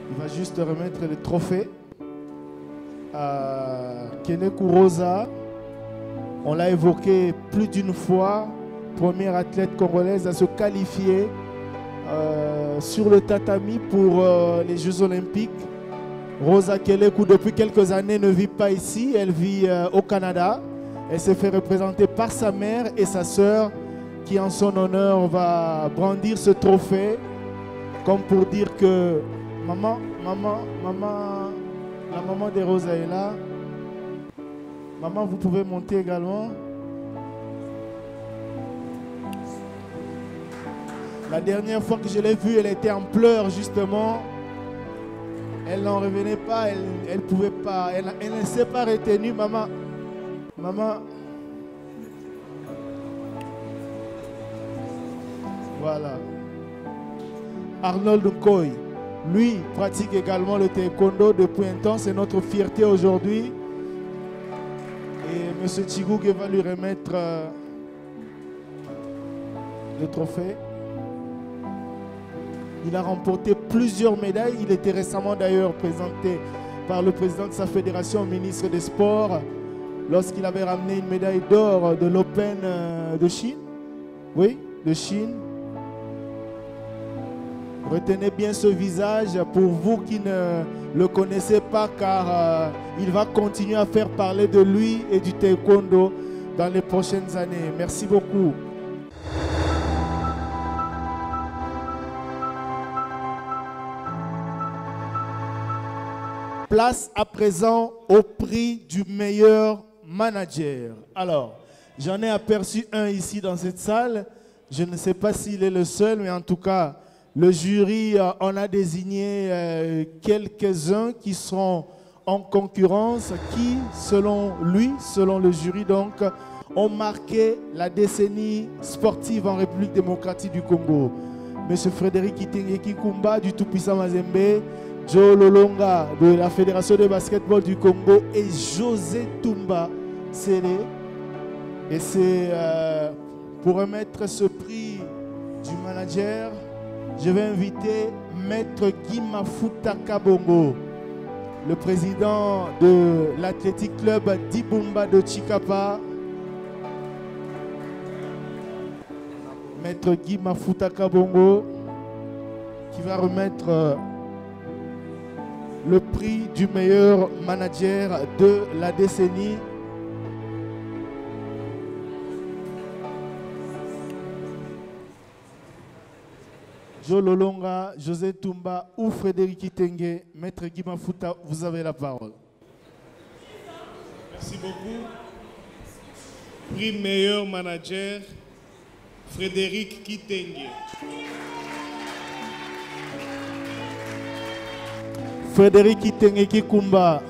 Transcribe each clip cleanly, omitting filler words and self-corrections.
Il va juste remettre le trophée à Keneku Rosa. On l'a évoqué plus d'une fois. Première athlète congolaise à se qualifier sur le tatami pour les Jeux Olympiques. Rosa Keleku, depuis quelques années, ne vit pas ici. Elle vit au Canada. Elle s'est fait représenter par sa mère et sa sœur qui, en son honneur, va brandir ce trophée comme pour dire que maman, la maman de Rosa est là. Maman, vous pouvez monter également. La dernière fois que je l'ai vue, elle était en pleurs justement. Elle n'en revenait pas, elle ne pouvait pas, elle ne s'est pas retenue. Maman. Voilà. Arnold Nkoy, lui, pratique également le taekwondo depuis un temps. C'est notre fierté aujourd'hui. Et M. Tchigougue va lui remettre le trophée. Il a remporté plusieurs médailles. Il était récemment d'ailleurs présenté par le président de sa fédération, ministre des Sports, lorsqu'il avait ramené une médaille d'or de l'Open de Chine. Oui, de Chine. Retenez bien ce visage pour vous qui ne le connaissez pas, car il va continuer à faire parler de lui et du taekwondo dans les prochaines années. Merci beaucoup. Place à présent au prix du meilleur manager. Alors, j'en ai aperçu un ici dans cette salle. Je ne sais pas s'il est le seul, mais en tout cas, le jury en a désigné quelques-uns qui seront en concurrence, qui, selon lui, selon le jury, donc, ont marqué la décennie sportive en République démocratique du Congo. Monsieur Frédéric Kitenge Kikumba du Tout-Puissant Mazembe, Joe Lolonga de la Fédération de basketball du Congo et José Toumba Sélé. Et c'est pour remettre ce prix du manager, je vais inviter Maître Guy Mafuta Kabongo, le président de l'Athletic Club d'Ibumba de Chikapa. Maître Guy Mafuta Kabongo qui va remettre le prix du meilleur manager de la décennie. Joe Lolonga, José Toumba ou Frédéric Kitenge, Maître Guy Mafuta, vous avez la parole. Merci beaucoup. Prix meilleur manager, Frédéric Kitenge. Frédéric Kitenge Kikumba,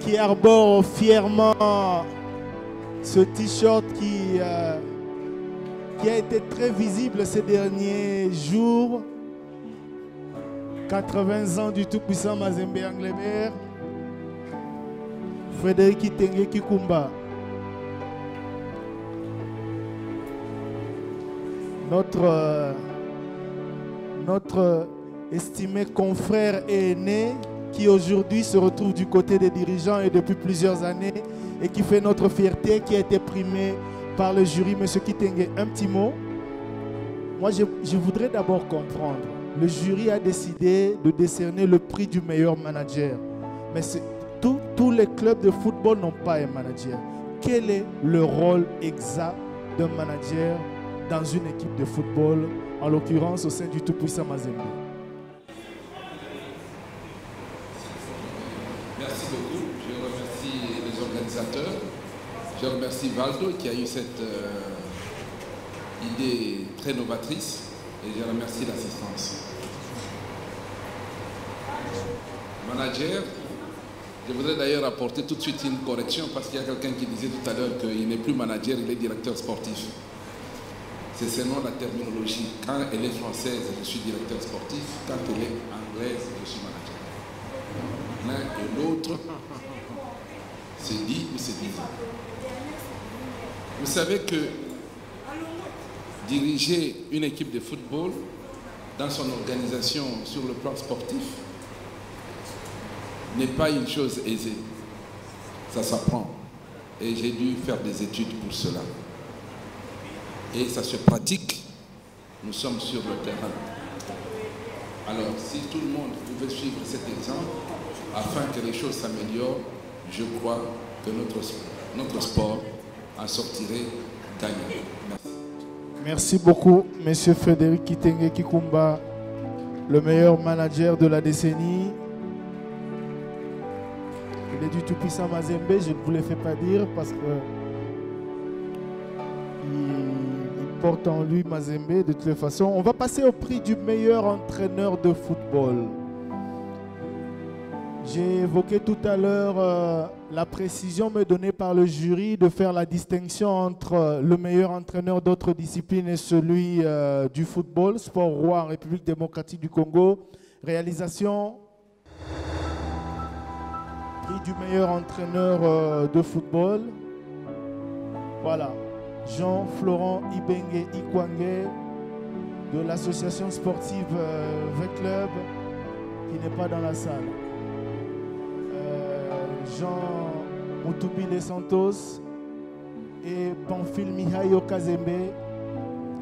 qui arbore fièrement ce t-shirt qui a été très visible ces derniers jours. 80 ans du tout-puissant Mazembe Anglebert. Frédéric Kitenge Kikumba. Notre estimé confrère et aîné qui aujourd'hui se retrouve du côté des dirigeants et depuis plusieurs années et qui fait notre fierté, qui a été primé par le jury. Monsieur Kitenge, un petit mot. Moi, je voudrais d'abord comprendre. Le jury a décidé de décerner le prix du meilleur manager. Mais tous les clubs de football n'ont pas un manager. Quel est le rôle exact d'un manager dans une équipe de football, en l'occurrence au sein du tout-puissant Mazembe? Merci beaucoup. Je remercie les organisateurs. Je remercie Valdo qui a eu cette idée très novatrice et je remercie l'assistance. Manager, je voudrais d'ailleurs apporter tout de suite une correction parce qu'il y a quelqu'un qui disait tout à l'heure qu'il n'est plus manager, il est directeur sportif. C'est seulement la terminologie. Quand elle est française, je suis directeur sportif. Quand elle est anglaise, je suis manager. L'un et l'autre, c'est dit ou c'est dit. Vous savez que diriger une équipe de football dans son organisation sur le plan sportif n'est pas une chose aisée. Ça s'apprend. Et j'ai dû faire des études pour cela. Et ça se pratique. Nous sommes sur le terrain. Alors, si tout le monde pouvait suivre cet exemple, afin que les choses s'améliorent, je crois que notre sport en sortirait gagnant. Merci. Merci beaucoup, M. Frédéric Kitenge Kikumba, le meilleur manager de la décennie. Il est du tout-puissant Mazembe, je ne vous le fais pas dire parce que il porte en lui Mazembe de toutes les façons. On va passer au prix du meilleur entraîneur de football. J'ai évoqué tout à l'heure la précision me donnée par le jury de faire la distinction entre le meilleur entraîneur d'autres disciplines et celui du football, sport roi en République démocratique du Congo. Réalisation, prix du meilleur entraîneur de football. Voilà, Jean-Florent Ibenge Ikwangé de l'association sportive V-Club qui n'est pas dans la salle. Jean Mutubile Santos et Pamphile Mihayo Kazembe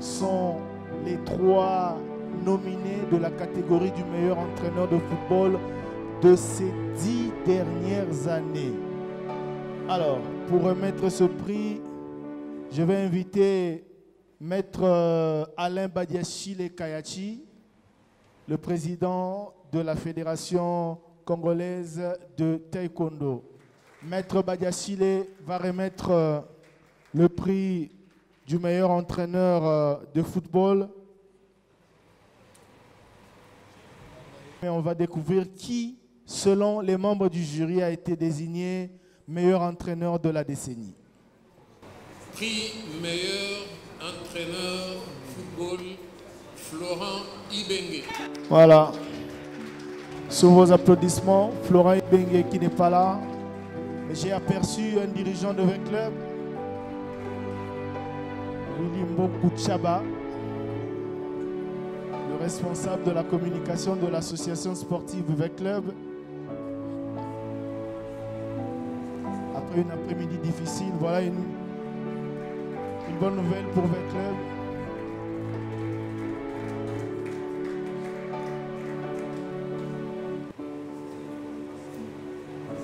sont les 3 nominés de la catégorie du meilleur entraîneur de football de ces 10 dernières années. Alors, pour remettre ce prix, je vais inviter Maître Alain Badiachile Kayachi, le président de la Fédération congolaise de taekwondo. Maître Badiachile va remettre le prix du meilleur entraîneur de football. Et on va découvrir qui, selon les membres du jury, a été désigné meilleur entraîneur de la décennie. Prix meilleur entraîneur football, Florent Ibenge. Voilà. Sous vos applaudissements, Florent Ibenge qui n'est pas là. J'ai aperçu un dirigeant de V-Club, Willy Mboku Tchaba, le responsable de la communication de l'association sportive V-Club. Après une après-midi difficile, voilà une bonne nouvelle pour V-Club.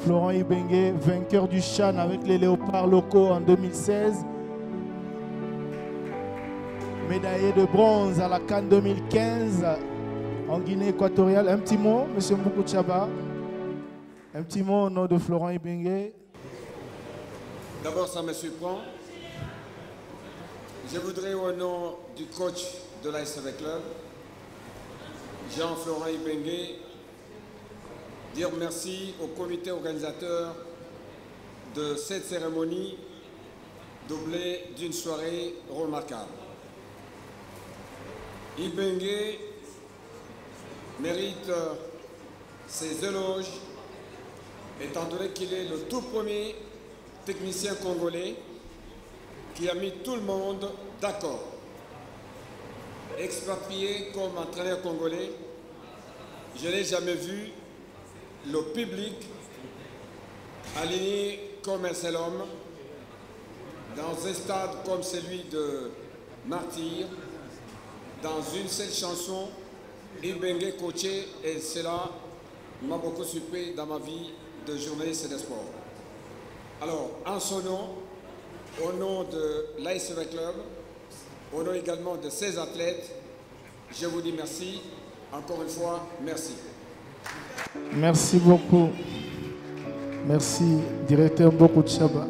Florent Ibenge, vainqueur du CHAN avec les Léopards locaux en 2016. Médaillé de bronze à la CAN 2015 en Guinée équatoriale. Un petit mot, M. Mboukou Tchaba. Un petit mot au nom de Florent Ibenge. D'abord, ça me surprend. Je voudrais, au nom du coach de l'ASV Club, Jean-Florent Ibenge, dire merci au comité organisateur de cette cérémonie doublée d'une soirée remarquable. Ibenge mérite ses éloges étant donné qu'il est le tout premier technicien congolais qui a mis tout le monde d'accord. Expatrié comme entraîneur congolais, je n'ai jamais vu le public aligné comme un seul homme dans un stade comme celui de Martyr, dans une seule chanson, Ibenge coaché, et cela m'a beaucoup surpris dans ma vie de journaliste et de sport. Alors, en son nom, au nom de l'ASV Club, au nom également de ses athlètes, je vous dis merci. Encore une fois, merci. Merci beaucoup. Merci, directeur Mboukou Tchaba.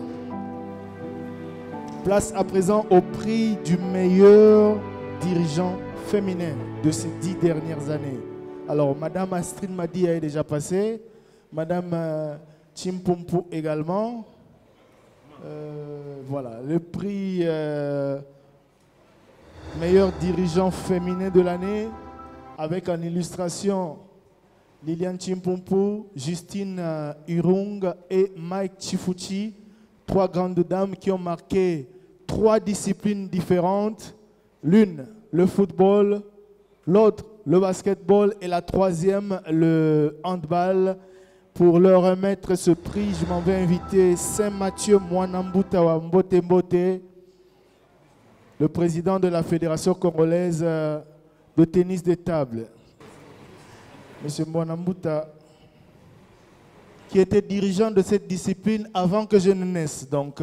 Place à présent au prix du meilleur dirigeant féminin de ces 10 dernières années. Alors, Madame Astrid Madi est déjà passée. Madame Chimpumpu également. Voilà, le prix meilleur dirigeant féminin de l'année avec en illustration Liliane Chimpumpu, Justine Urung et Mike Chifuchi, 3 grandes dames qui ont marqué 3 disciplines différentes. L'une, le football, l'autre, le basketball, et la troisième, le handball. Pour leur remettre ce prix, je m'en vais inviter Saint-Mathieu Mwanambuta wa Mbote Mbote, le président de la Fédération congolaise de tennis de table. Monsieur Mwanambuta, qui était dirigeant de cette discipline avant que je ne naisse. Donc,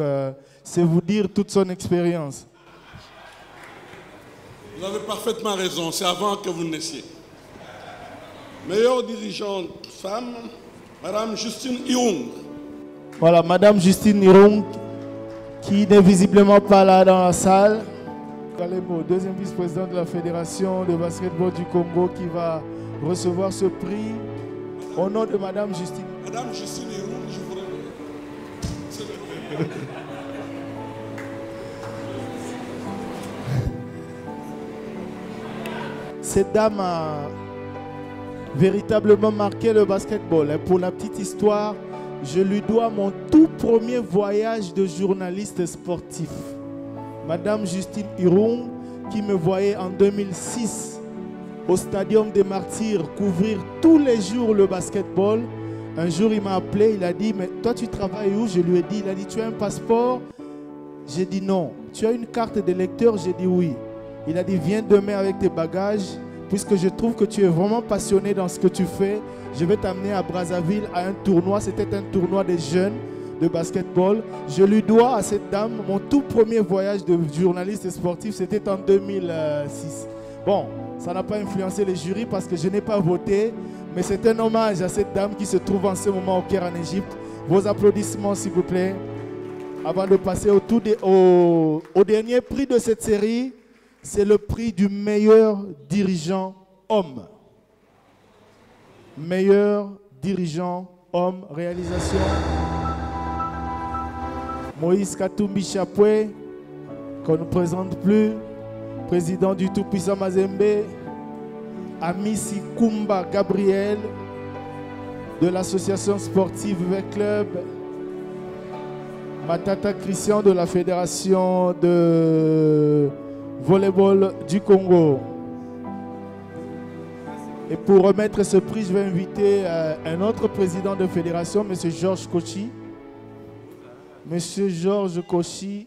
c'est vous dire toute son expérience. Vous avez parfaitement raison, c'est avant que vous naissiez. Meilleure dirigeante femme, Madame Justine Irung. Voilà, Madame Justine Irung, qui n'est visiblement pas là dans la salle. Kalebo, deuxième vice-président de la Fédération de basketball du Congo, qui va recevoir ce prix au nom de Madame Justine. Madame Justine Irung, je vous remercie. Cette dame a véritablement marqué le basketball. Pour la petite histoire, je lui dois mon tout premier voyage de journaliste sportif. Madame Justine Irung, qui me voyait en 2006 au Stadium des Martyrs couvrir tous les jours le basketball. Un jour, il m'a appelé, il a dit, mais toi tu travailles où? Je lui ai dit, il a dit, tu as un passeport? J'ai dit non. Tu as une carte de lecteur? J'ai dit oui. Il a dit, viens demain avec tes bagages, puisque je trouve que tu es vraiment passionné dans ce que tu fais. Je vais t'amener à Brazzaville à un tournoi. C'était un tournoi des jeunes de basketball. Je lui dois à cette dame mon tout premier voyage de journaliste sportif. C'était en 2006. Bon, ça n'a pas influencé les jurys parce que je n'ai pas voté. Mais c'est un hommage à cette dame qui se trouve en ce moment au Caire en Égypte. Vos applaudissements, s'il vous plaît. Avant de passer au dernier prix de cette série, c'est le prix du meilleur dirigeant homme. Meilleur dirigeant homme, réalisation. Moïse Katumbi Chapwe, qu'on ne présente plus, président du tout-puissant Mazembe. Amisi Kumba Gabriel, de l'association sportive V-Club. Matata Christian, de la fédération de volleyball du Congo. Et pour remettre ce prix, je vais inviter un autre président de fédération, M. Georges Kochi. M. Georges Kochi.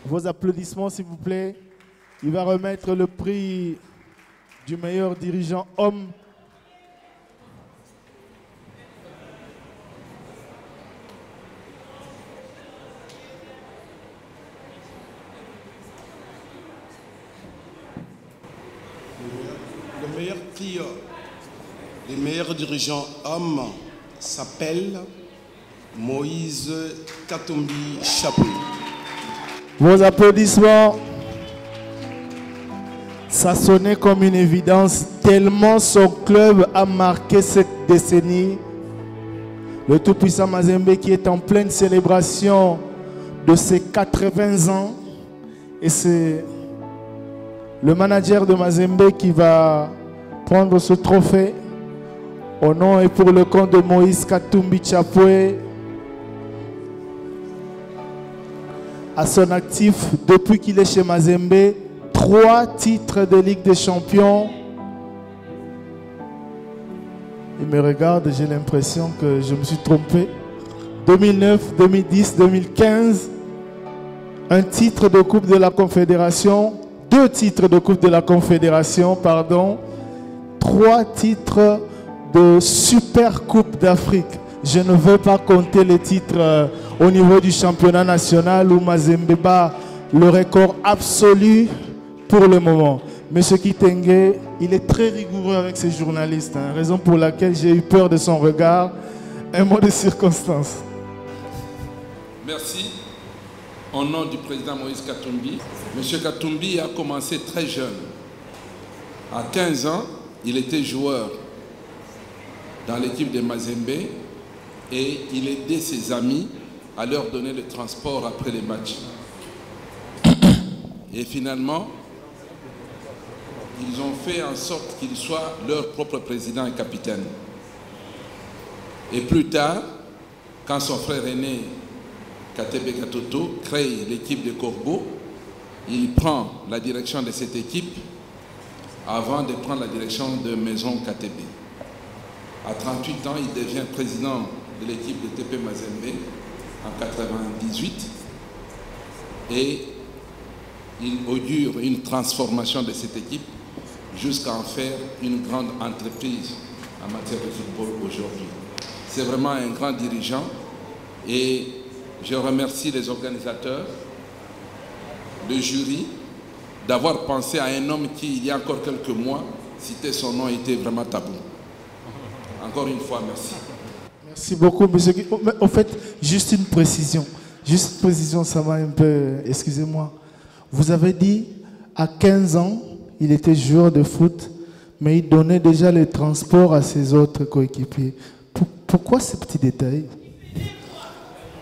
Vos applaudissements, s'il vous plaît. Il va remettre le prix du meilleur dirigeant homme. Le meilleur prix des meilleurs dirigeants hommes s'appelle Moïse Katumbi Chapwe. Vos applaudissements, ça sonnait comme une évidence, tellement son club a marqué cette décennie. Le tout-puissant Mazembe qui est en pleine célébration de ses 80 ans. Et c'est le manager de Mazembe qui va prendre ce trophée au nom et pour le compte de Moïse Katumbi Chapwe. À son actif, depuis qu'il est chez Mazembe, 3 titres de Ligue des Champions. Il me regarde, j'ai l'impression que je me suis trompé. 2009, 2010, 2015, un titre de Coupe de la Confédération, 2 titres de Coupe de la Confédération, pardon, 3 titres de Super Coupe d'Afrique. Je ne veux pas compter les titres au niveau du championnat national où Mazembe bat le record absolu pour le moment. Monsieur Kitenge, il est très rigoureux avec ses journalistes, raison pour laquelle j'ai eu peur de son regard. Un mot de circonstance. Merci. Au nom du président Moïse Katumbi, Monsieur Katumbi a commencé très jeune. À 15 ans, il était joueur dans l'équipe de Mazembe et il aidait ses amis à leur donner le transport après les matchs. Et finalement, ils ont fait en sorte qu'il soit leur propre président et capitaine. Et plus tard, quand son frère aîné, Katebe Katoto, crée l'équipe de Corbeau, il prend la direction de cette équipe avant de prendre la direction de Maison KTB. À 38 ans, il devient président de l'équipe de TP Mazembe en 1998 et il augure une transformation de cette équipe jusqu'à en faire une grande entreprise en matière de football aujourd'hui. C'est vraiment un grand dirigeant et je remercie les organisateurs, le jury, d'avoir pensé à un homme qui, il y a encore quelques mois, citer son nom était vraiment tabou. Encore une fois, merci. Merci beaucoup, monsieur. En fait, juste une précision. Juste une précision, ça m'a un peu... Excusez-moi. Vous avez dit, à 15 ans, il était joueur de foot, mais il donnait déjà le transport à ses autres coéquipiers. Pourquoi ces petits détails?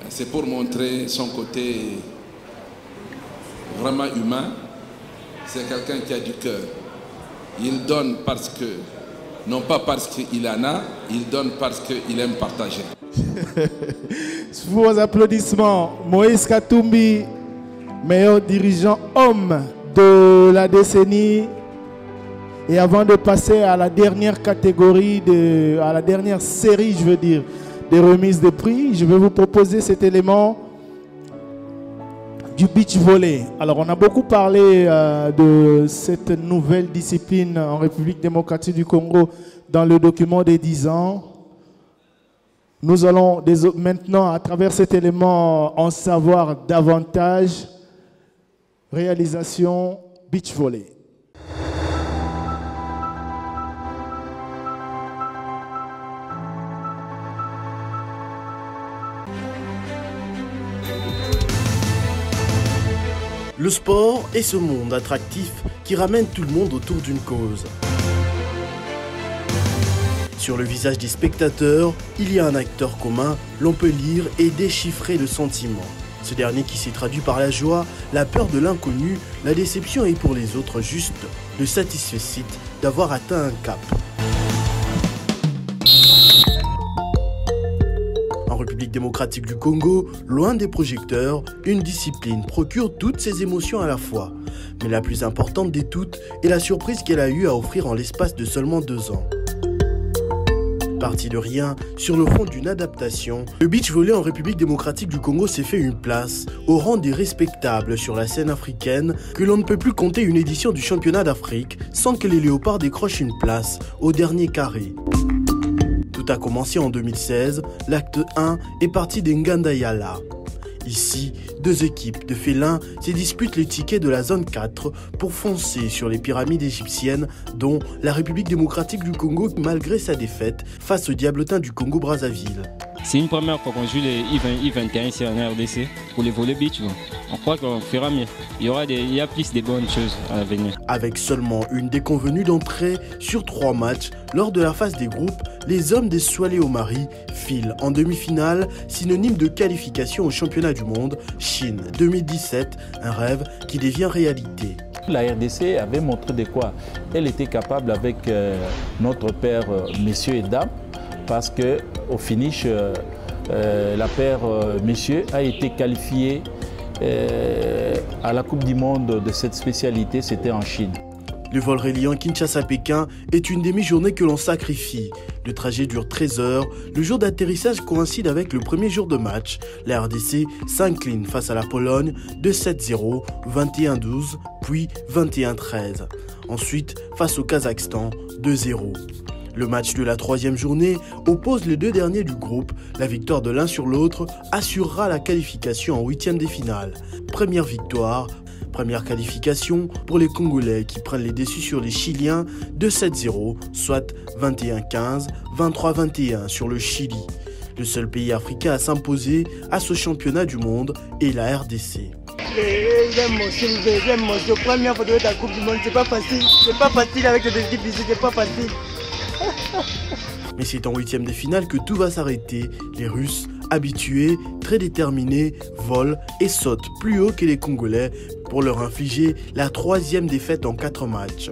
C'est pour montrer son côté vraiment humain. C'est quelqu'un qui a du cœur. Il donne parce que, non pas parce qu'il en a, il donne parce qu'il aime partager. Sous vos applaudissements, Moïse Katumbi, meilleur dirigeant homme de la décennie. Et avant de passer à la dernière catégorie, à la dernière série, je veux dire, des remises de prix, je vais vous proposer cet élément du beach volley. Alors, on a beaucoup parlé de cette nouvelle discipline en République démocratique du Congo dans le document des 10 ans. Nous allons maintenant, à travers cet élément, en savoir davantage. Réalisation beach volley. Le sport est ce monde attractif qui ramène tout le monde autour d'une cause. Sur le visage des spectateurs, il y a un acteur commun, l'on peut lire et déchiffrer le sentiment. Ce dernier qui s'est traduit par la joie, la peur de l'inconnu, la déception et pour les autres juste le satisfecit d'avoir atteint un cap. En République démocratique du Congo, loin des projecteurs, une discipline procure toutes ces émotions à la fois. Mais la plus importante des toutes est la surprise qu'elle a eu à offrir en l'espace de seulement 2 ans. Parti de rien, sur le fond d'une adaptation, le beach volley en République démocratique du Congo s'est fait une place, au rang des respectables sur la scène africaine, que l'on ne peut plus compter une édition du championnat d'Afrique sans que les léopards décrochent une place au dernier carré. Tout a commencé en 2016, l'acte 1 est parti d'Ngandayala. Ici, 2 équipes de félins se disputent les tickets de la zone 4 pour foncer sur les pyramides égyptiennes, dont la République démocratique du Congo malgré sa défaite face aux Diablotins du Congo-Brazzaville. C'est une première fois qu'on joue les I-21 ici en RDC pour les volley beach. On croit qu'on fera mieux. Il y a plus de bonnes choses à venir. Avec seulement une déconvenue d'entrée sur 3 matchs, lors de la phase des groupes, les hommes des Soilé au Mari filent en demi-finale, synonyme de qualification au championnat du monde, Chine 2017, un rêve qui devient réalité. La RDC avait montré de quoi elle était capable avec notre paire messieurs et dames, parce qu'au finish, la paire messieurs a été qualifiée à la Coupe du Monde de cette spécialité, c'était en Chine. Le vol reliant Kinshasa-Pékin est une demi-journée que l'on sacrifie. Le trajet dure 13 heures. Le jour d'atterrissage coïncide avec le premier jour de match. La RDC s'incline face à la Pologne de 7-0, 21-12, puis 21-13. Ensuite, face au Kazakhstan, 2-0. Le match de la 3e journée oppose les 2 derniers du groupe. La victoire de l'un sur l'autre assurera la qualification en 8e de finale. Première victoire, première qualification pour les Congolais qui prennent les déçus sur les Chiliens de 7-0, soit 21-15, 23-21 sur le Chili. Le seul pays africain à s'imposer à ce championnat du monde est la RDC. Première fois de la Coupe du Monde, c'est pas facile avec les équipes ici, c'est pas facile. Mais c'est en 8e de finale que tout va s'arrêter. Les Russes, habitués, très déterminés, volent et sautent plus haut que les Congolais pour leur infliger la 3e défaite en 4 matchs.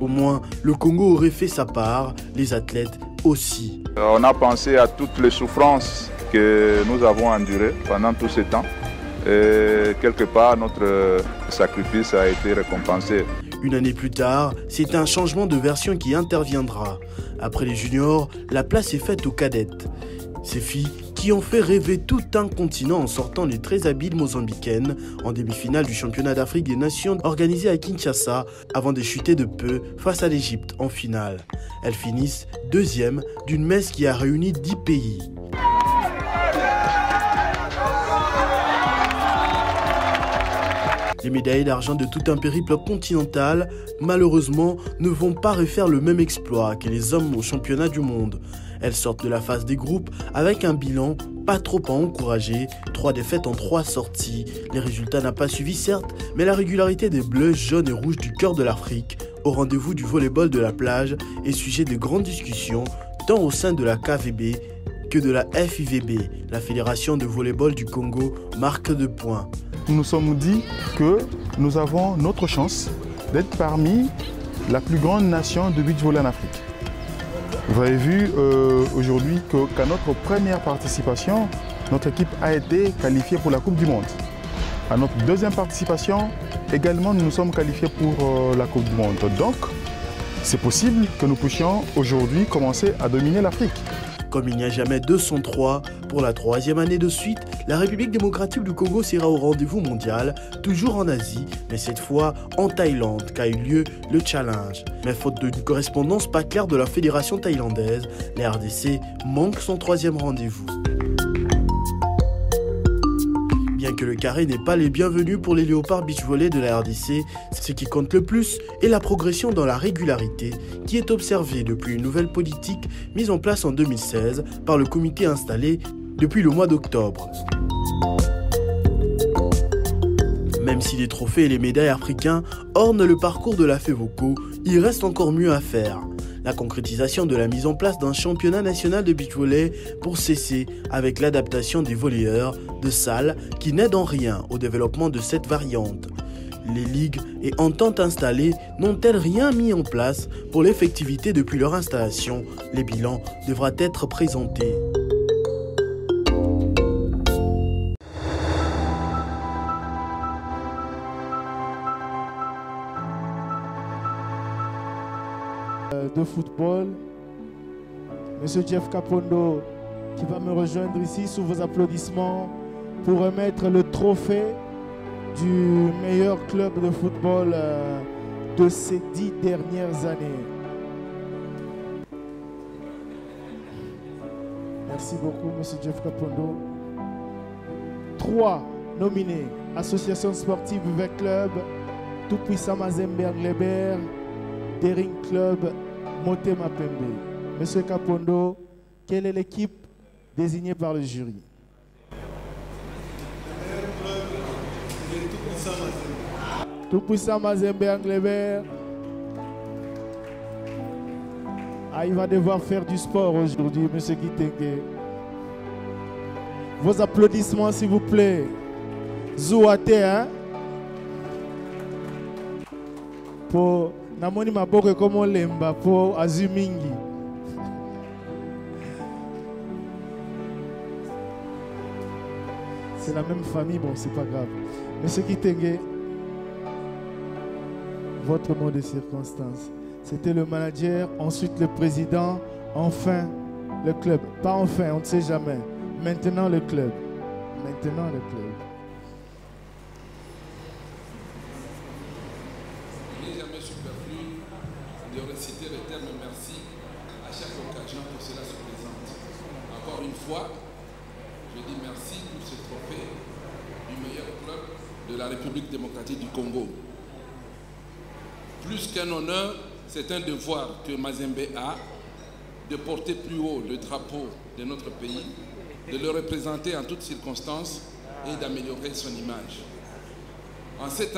Au moins, le Congo aurait fait sa part, les athlètes aussi. On a pensé à toutes les souffrances que nous avons endurées pendant tout ce temps. Et quelque part, notre sacrifice a été récompensé. Une année plus tard, c'est un changement de version qui interviendra. Après les juniors, la place est faite aux cadettes. Ces filles qui ont fait rêver tout un continent en sortant les très habiles mozambicaines en demi-finale du championnat d'Afrique des Nations organisé à Kinshasa avant de chuter de peu face à l'Égypte en finale. Elles finissent deuxième d'une messe qui a réuni 10 pays. Les médailles d'argent de tout un périple continental, malheureusement, ne vont pas refaire le même exploit que les hommes au championnat du monde. Elles sortent de la phase des groupes avec un bilan pas trop à encourager, 3 défaites en 3 sorties. Les résultats n'ont pas suivi certes, mais la régularité des bleus, jaunes et rouges du cœur de l'Afrique, au rendez-vous du volleyball de la plage, est sujet de grandes discussions, tant au sein de la KVB que de la FIVB, la Fédération de volleyball du Congo, marque de points. Nous nous sommes dit que nous avons notre chance d'être parmi la plus grande nation de beach volley en Afrique. Vous avez vu aujourd'hui qu'à notre première participation, notre équipe a été qualifiée pour la Coupe du Monde. À notre deuxième participation, également, nous nous sommes qualifiés pour la Coupe du Monde. Donc, c'est possible que nous puissions aujourd'hui commencer à dominer l'Afrique. Comme il n'y a jamais 203, pour la 3e année de suite, la République démocratique du Congo sera au rendez-vous mondial, toujours en Asie, mais cette fois en Thaïlande qu'a eu lieu le challenge. Mais faute d'une correspondance pas claire de la fédération thaïlandaise, la RDC manque son 3e rendez-vous. Bien que le carré n'est pas les bienvenus pour les léopards beach volley de la RDC, ce qui compte le plus est la progression dans la régularité qui est observée depuis une nouvelle politique mise en place en 2016 par le comité installé depuis le mois d'octobre. Même si les trophées et les médailles africains ornent le parcours de la FEVOCO, il reste encore mieux à faire. La concrétisation de la mise en place d'un championnat national de beach volley pour cesser avec l'adaptation des volleyeurs de salles qui n'aident en rien au développement de cette variante. Les ligues et ententes installées n'ont-elles rien mis en place pour l'effectivité depuis leur installation? Les bilans devraient être présentés. De football, Monsieur Jeff Kapondo qui va me rejoindre ici sous vos applaudissements pour remettre le trophée du meilleur club de football de ces 10 dernières années. Merci beaucoup Monsieur Jeff Kapondo. 3 nominés: Association sportive Vec Club, Tout-Puissant Mazembe Anglebert, Daring Club, Motema Pembe. Monsieur Kapondo, quelle est l'équipe désignée par le jury? Tout-Puissant Mazembe Anglebert. Ah, il va devoir faire du sport aujourd'hui, Monsieur Kitenge. Vos applaudissements, s'il vous plaît. Zouate, hein? Pour Namoni Maboke comme Lemba pour Azumingi. C'est la même famille, bon, c'est pas grave. Monsieur Kitenge, votre mot de circonstance. C'était le manager, ensuite le président, enfin le club. Pas enfin, on ne sait jamais. Maintenant le club. Maintenant le club. Il n'est jamais superflu de réciter le terme merci à chaque occasion que cela se présente. Encore une fois, je dis merci pour ce trophée du meilleur club de la République démocratique du Congo. Plus qu'un honneur, c'est un devoir que Mazembe a de porter plus haut le drapeau de notre pays, de le représenter en toutes circonstances et d'améliorer son image. En cette année,